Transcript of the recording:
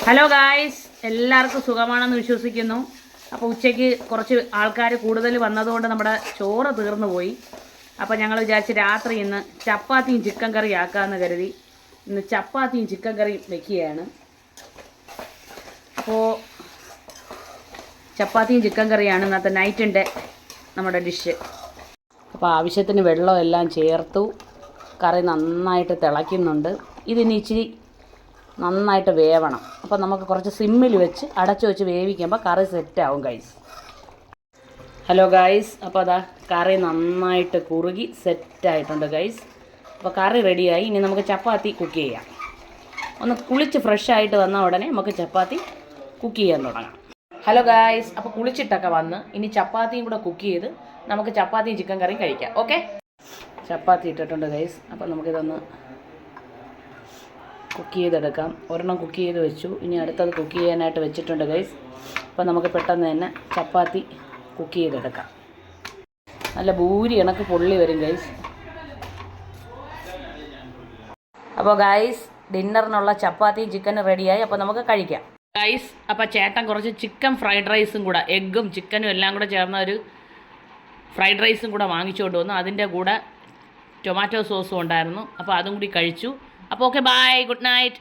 Hello guys, എല്ലാവർക്കും സുഖമാണെന്ന് വിശ്വസിക്കുന്നു. അപ്പോൾ ഉച്ചയ്ക്ക് കുറച്ച് ആൾക്കാർ കൂടുതൽ വന്നതുകൊണ്ട് നമ്മുടെ ചോറ് തീർന്നു പോയി. അപ്പോൾ ഞങ്ങൾ വിചാരിച്ച് രാത്രി ഇന്ന് ചപ്പാത്തിയും ചിക്കൻ കറി ആക്കാമെന്ന് കരുതി ഇന്ന് ചപ്പാത്തിയും ചിക്കൻ കറിയും വെക്കുകയാണ്. അപ്പോൾ ചപ്പാത്തിയും ചിക്കൻ കറിയാണ് ഇന്നത്തെ നൈറ്റിൻ്റെ നമ്മുടെ ഡിഷ്. അപ്പോൾ ആവശ്യത്തിന് വെള്ളമെല്ലാം ചേർത്തു. കറി നന്നായിട്ട് തിളയ്ക്കുന്നുണ്ട്. ഇതിന് ഇച്ചിരി നന്നായിട്ട് വേവണം. അപ്പോൾ നമുക്ക് കുറച്ച് സിമ്മിൽ വെച്ച് അടച്ചു വെച്ച് വേവിക്കുമ്പോൾ കറി സെറ്റാവും ഗൈസ്. ഹലോ ഗൈസ്, അപ്പോൾ അതാ കറി നന്നായിട്ട് കുറുകി സെറ്റായിട്ടുണ്ട് ഗൈസ്. അപ്പോൾ കറി റെഡിയായി. ഇനി നമുക്ക് ചപ്പാത്തി കുക്ക് ചെയ്യാം. ഒന്ന് കുളിച്ച് ഫ്രഷായിട്ട് വന്ന ഉടനെ നമുക്ക് ചപ്പാത്തി കുക്ക് ചെയ്യാൻ തുടങ്ങാം. ഹലോ ഗൈസ്, അപ്പോൾ കുളിച്ചിട്ടൊക്കെ വന്ന് ഇനി ചപ്പാത്തിയും കൂടെ കുക്ക് ചെയ്ത് നമുക്ക് ചപ്പാത്തിയും ചിക്കൻ കറിയും കഴിക്കാം. ഓക്കെ, ചപ്പാത്തി ഇട്ടിട്ടുണ്ട് ഗൈസ്. അപ്പോൾ നമുക്കിതൊന്ന് കുക്ക് ചെയ്തെടുക്കാം. ഒരെണ്ണം കുക്ക് ചെയ്ത് വെച്ചു, ഇനി അടുത്തത് കുക്ക് ചെയ്യാനായിട്ട് വെച്ചിട്ടുണ്ട് ഗൈസ്. അപ്പോൾ നമുക്ക് പെട്ടെന്ന് തന്നെ ചപ്പാത്തി കുക്ക് ചെയ്തെടുക്കാം. നല്ല ഭൂരി കണക്ക് പൊള്ളി വരും ഗൈസ്. അപ്പോൾ ഗൈസ്, ഡിന്നറിനുള്ള ചപ്പാത്തിയും ചിക്കനും റെഡിയായി. അപ്പോൾ നമുക്ക് കഴിക്കാം ഗൈസ്. അപ്പോൾ ചേട്ടൻ കുറച്ച് ചിക്കൻ ഫ്രൈഡ് റൈസും കൂടെ, എഗ്ഗും ചിക്കനും എല്ലാം കൂടെ ചേർന്ന ഒരു ഫ്രൈഡ് റൈസും കൂടെ വാങ്ങിച്ചുകൊണ്ട് വന്നു. അതിൻ്റെ കൂടെ ടൊമാറ്റോ സോസും ഉണ്ടായിരുന്നു. അപ്പോൾ അതും കൂടി കഴിച്ചു. അപ്പോൾ ഓക്കെ, ബൈ, ഗുഡ് നൈറ്റ്.